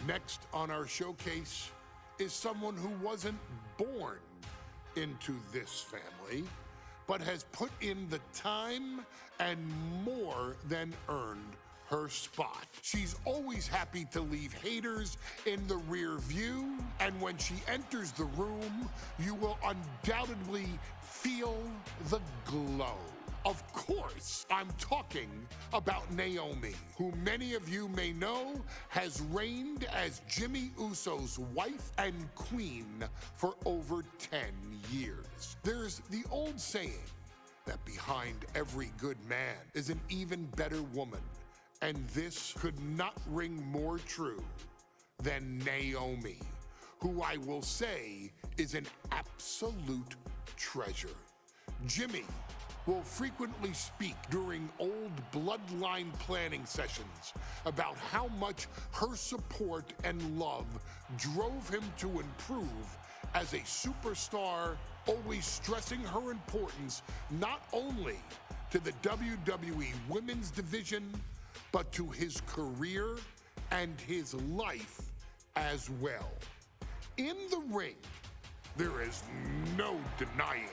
Next on our showcase is someone who wasn't born into this family, but has put in the time and more than earned her spot. She's always happy to leave haters in the rear view, and when she enters the room, you will undoubtedly feel the glow. Of course, I'm talking about Naomi, who many of you may know has reigned as Jimmy Uso's wife and queen for over 10 years. There's the old saying that behind every good man is an even better woman, and this could not ring more true than Naomi, who I will say is an absolute treasure. Jimmy will frequently speak during old bloodline planning sessions about how much her support and love drove him to improve as a superstar, always stressing her importance not only to the WWE Women's Division, but to his career and his life as well. In the ring, there is no denying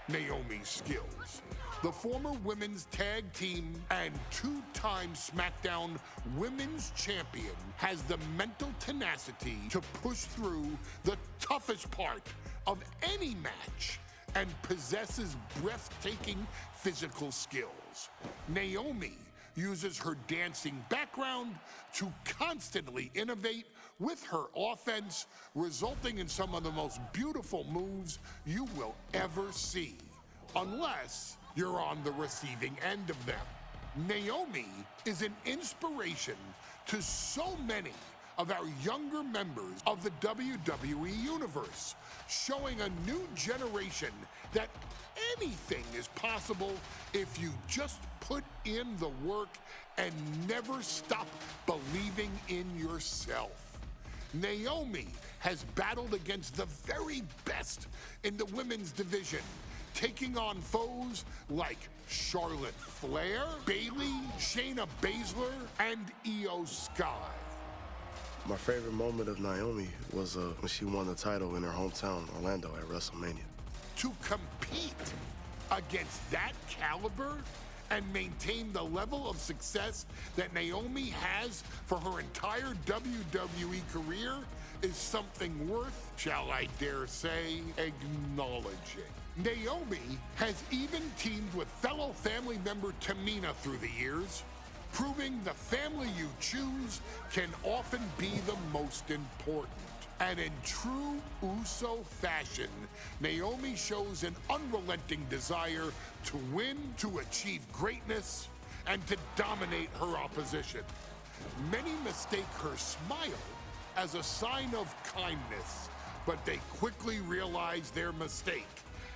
Naomi's skills. The former women's tag team and two-time SmackDown Women's Champion has the mental tenacity to push through the toughest part of any match and possesses breathtaking physical skills. Naomi uses her dancing background to constantly innovate with her offense, resulting in some of the most beautiful moves you will ever see, unless you're on the receiving end of them. Naomi is an inspiration to so many of our younger members of the WWE Universe, showing a new generation that anything is possible if you just put in the work and never stop believing in yourself. Naomi has battled against the very best in the women's division, taking on foes like Charlotte Flair, Bayley, Shayna Baszler, and Io Sky. My favorite moment of Naomi was when she won the title in her hometown, Orlando, at WrestleMania. To compete against that caliber and maintain the level of success that Naomi has for her entire WWE career is something worth, shall I dare say, acknowledging. Naomi has even teamed with fellow family member Tamina through the years, proving the family you choose can often be the most important. And in true Uso fashion, Naomi shows an unrelenting desire to win, to achieve greatness, and to dominate her opposition. Many mistake her smile as a sign of kindness, but they quickly realize their mistake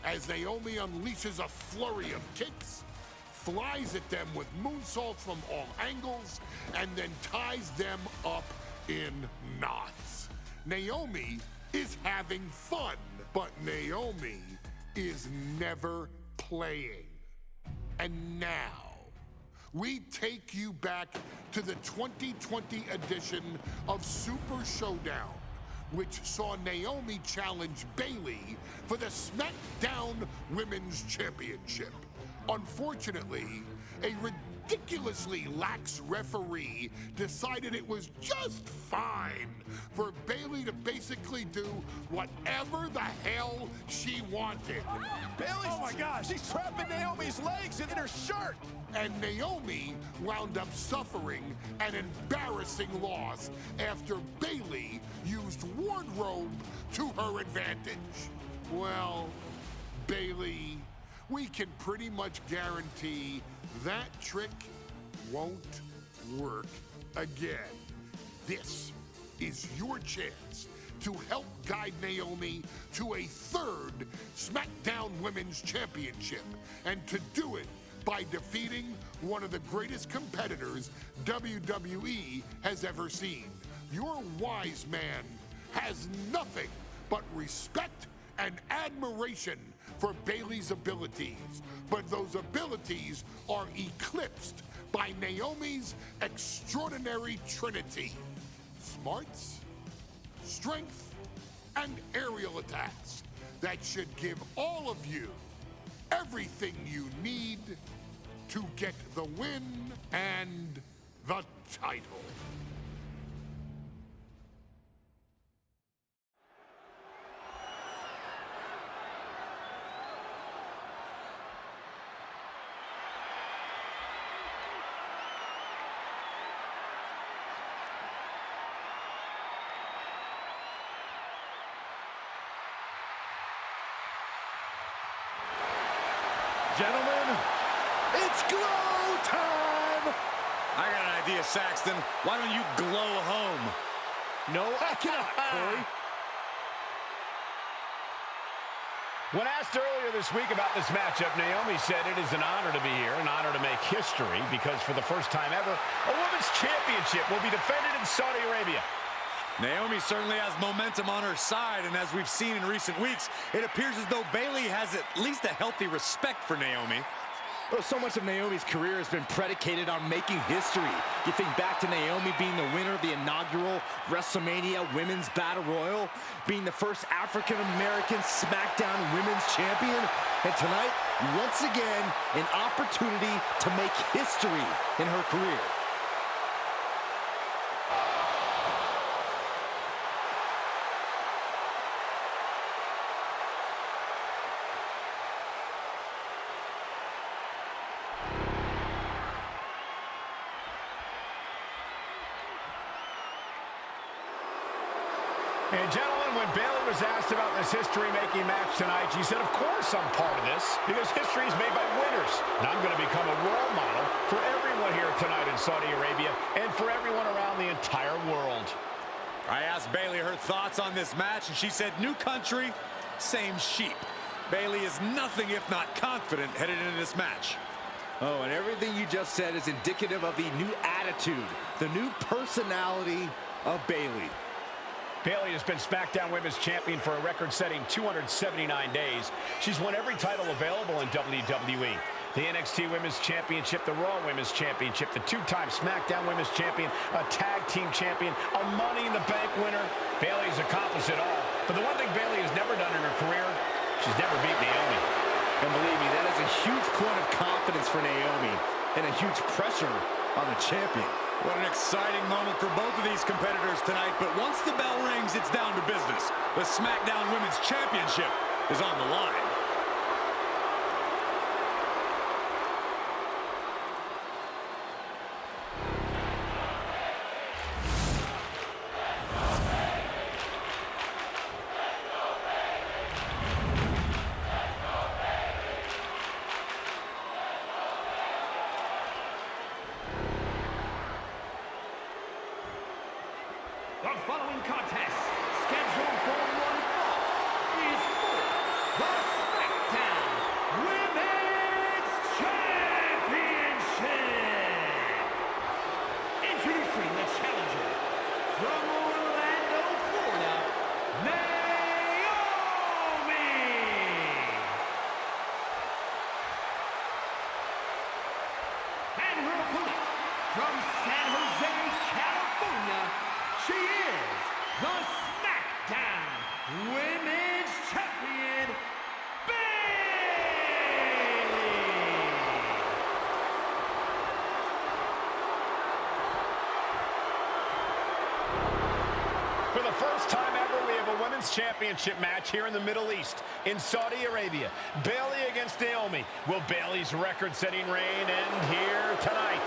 as Naomi unleashes a flurry of kicks, flies at them with moonsaults from all angles, and then ties them up in knots. Naomi is having fun, but Naomi is never playing. And now, we take you back to the 2020 edition of Super Showdown, which saw Naomi challenge Bayley for the SmackDown Women's Championship. Unfortunately, a ridiculously lax referee decided it was just fine for Bayley to basically do whatever the hell she wanted. Bayley, oh my gosh, she's trapping Naomi's legs in her shirt. And Naomi wound up suffering an embarrassing loss after Bayley used wardrobe to her advantage. Well, Bayley, we can pretty much guarantee that trick won't work again. This is your chance to help guide Naomi to a third SmackDown Women's Championship, and to do it by defeating one of the greatest competitors WWE has ever seen. Your wise man has nothing but respect and admiration for Bayley's abilities, but those abilities are eclipsed by Naomi's extraordinary trinity: smarts, strength, and aerial attacks that should give all of you everything you need to get the win and the title. Gentlemen, it's glow time! I got an idea, Saxton. Why don't you glow home? No, I cannot, Corey. When asked earlier this week about this matchup, Naomi said it is an honor to be here, an honor to make history, because for the first time ever, a women's championship will be defended in Saudi Arabia. Naomi certainly has momentum on her side, and as we've seen in recent weeks, it appears as though Bayley has at least a healthy respect for Naomi. Well, so much of Naomi's career has been predicated on making history. You think back to Naomi being the winner of the inaugural WrestleMania Women's Battle Royal, being the first African-American SmackDown Women's Champion, and tonight, once again, an opportunity to make history in her career. And gentlemen, when Bayley was asked about this history-making match tonight, she said, of course I'm part of this, because history is made by winners. And I'm going to become a role model for everyone here tonight in Saudi Arabia and for everyone around the entire world. I asked Bayley her thoughts on this match, and she said, new country, same sheep. Bayley is nothing if not confident headed into this match. Oh, and everything you just said is indicative of the new attitude, the new personality of Bayley. Bayley has been SmackDown Women's Champion for a record-setting 279 days. She's won every title available in WWE. The NXT Women's Championship, the Raw Women's Championship, the two-time SmackDown Women's Champion, a Tag Team Champion, a Money in the Bank winner. Bayley's accomplished it all. But the one thing Bayley has never done in her career, she's never beat Naomi. And believe me, that is a huge point of confidence for Naomi and a huge pressure on the champion. What an exciting moment for both of these competitors tonight, but once the bell rings, it's down to business. The SmackDown Women's Championship is on the line. The following contest, scheduled for one fall, is for the SmackDown Women's Championship. Introducing the challenger from Orlando, Florida, Naomi. And her opponent from San Jose, California, she is the SmackDown Women's Champion, Bayley! For the first time ever, we have a Women's Championship match here in the Middle East, in Saudi Arabia. Bayley against Naomi. Will Bayley's record-setting reign end here tonight?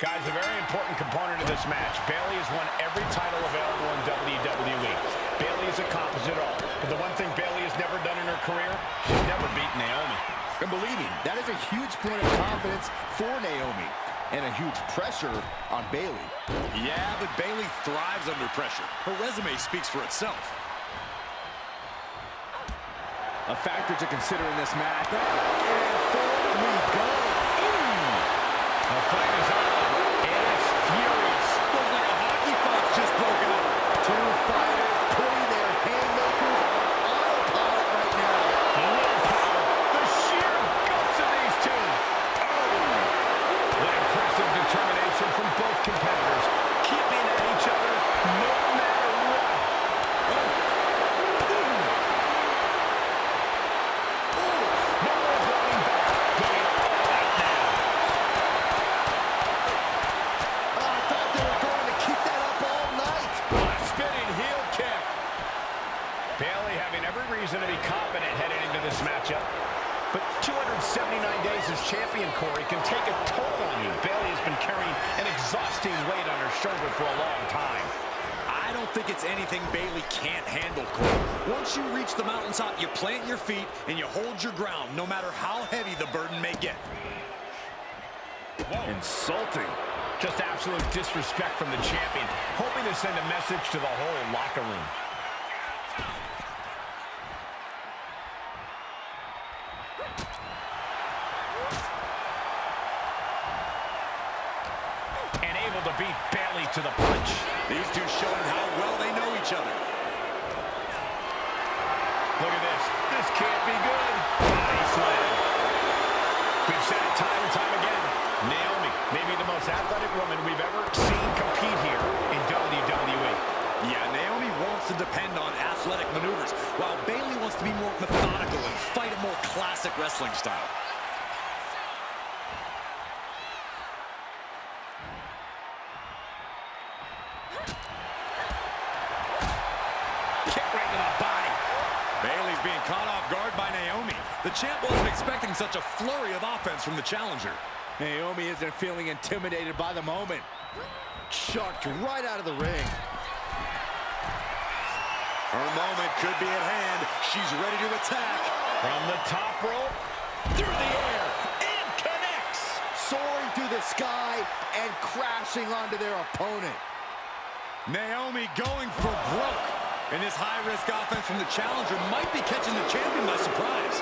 Guys, a very important component of this match. Bayley has won every title available in WWE. Bayley has accomplished it all. But the one thing Bayley has never done in her career, she's never beaten Naomi. And believe me, that is a huge point of confidence for Naomi and a huge pressure on Bayley. Yeah, but Bayley thrives under pressure. Her resume speaks for itself. A factor to consider in this match. And forward we go. The fight is on, and it's furious. Looks like a hockey fight's just broken up. Two fighters putting their haymakers on autopilot. reason to be confident heading into this matchup. But 279 days as champion, Corey, can take a toll on you. Bayley has been carrying an exhausting weight on her shoulder for a long time. I don't think it's anything Bayley can't handle, Corey. Once you reach the mountaintop, you plant your feet and you hold your ground, no matter how heavy the burden may get. Whoa. Insulting. Just absolute disrespect from the champion, hoping to send a message to the whole locker room. And able to beat Bayley to the punch. These two showing how well they know each other. Look at this. This can't be good. Body slam. We've said it time and time again. Naomi, maybe the most athletic woman we've ever seen compete here in WWE. Yeah, Naomi wants to depend on athletic maneuvers, while Bayley wants to be more methodical and fight a more classic wrestling style. Kick right to the body. Bayley's being caught off guard by Naomi. The champ wasn't expecting such a flurry of offense from the challenger. Naomi isn't feeling intimidated by the moment. Chucked right out of the ring. Her moment could be at hand. She's ready to attack. From the top rope, through the air, and connects. Soaring through the sky and crashing onto their opponent. Naomi going for broke. And this high-risk offense from the challenger might be catching the champion by surprise.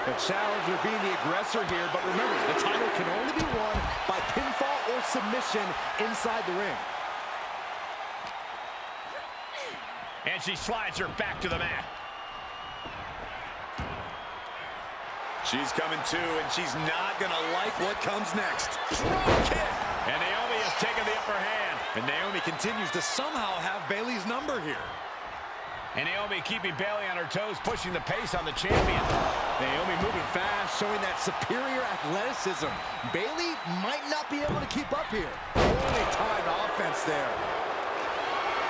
The challenger being the aggressor here, but remember, the title can only be won by pinfall or submission inside the ring. And she slides her back to the mat. She's coming to, and she's not going to like what comes next. Drop kick. And Naomi has taken the upper hand. And Naomi continues to somehow have Bayley's number here. And Naomi keeping Bayley on her toes, pushing the pace on the champion. Naomi moving fast, showing that superior athleticism. Bayley might not be able to keep up here. Only timed offense there.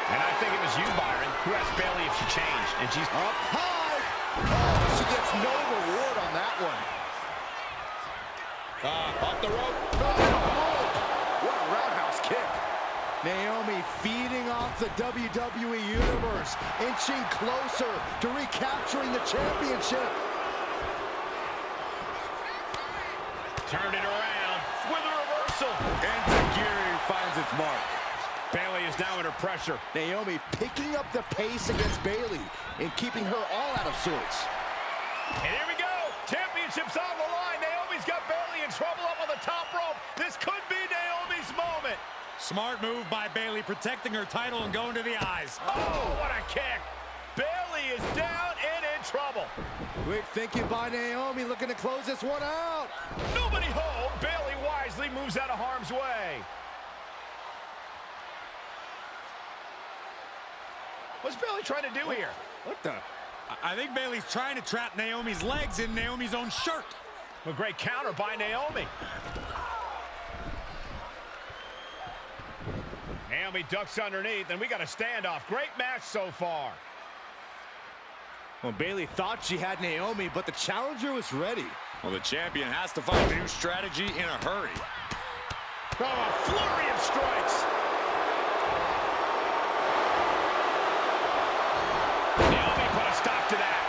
And I think it was you, Byron, who asked Bayley if she changed. And she's up high. Oh, she gets no reward on that one. Off the rope. What a roundhouse kick. Naomi feeding off the WWE Universe, inching closer to recapturing the championship. Turned it around with a reversal. And Tajiri finds its mark. Bayley is now under pressure. Naomi picking up the pace against Bayley and keeping her all out of sorts. And here we go. Championship's on the line. Naomi's got Bayley in trouble up on the top rope. This could be Naomi's moment. Smart move by Bayley, protecting her title and going to the eyes. Oh, what a kick. Bayley is down and in trouble. Quick thinking by Naomi, looking to close this one out. Nobody home. Bayley wisely moves out of harm's way. What's Bayley trying to do here? What the? I think Bayley's trying to trap Naomi's legs in Naomi's own shirt. A great counter by Naomi. Naomi ducks underneath, and we got a standoff. Great match so far. Well, Bayley thought she had Naomi, but the challenger was ready. Well, the champion has to find a new strategy in a hurry. Oh, a flurry of strikes. Naomi put a stop to that.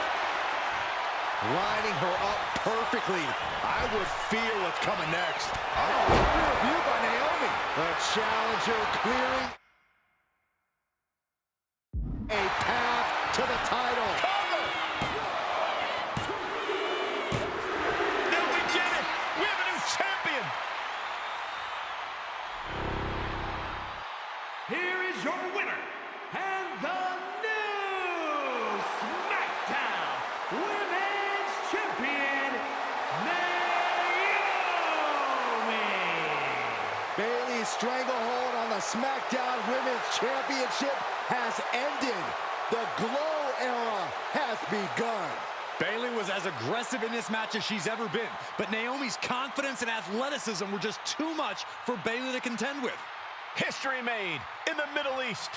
Lining her up perfectly. I would fear what's coming next. Oh, review by Naomi. The challenger clearing a path to the title. Cover. No, we did it. We have a new champion. Here is your winner, and the new SmackDown Women's Champion, Naomi. Bayley's stranglehold on the SmackDown Women's Championship has ended. The Glow era has begun. Bayley was as aggressive in this match as she's ever been, but Naomi's confidence and athleticism were just too much for Bayley to contend with. History made in the Middle East.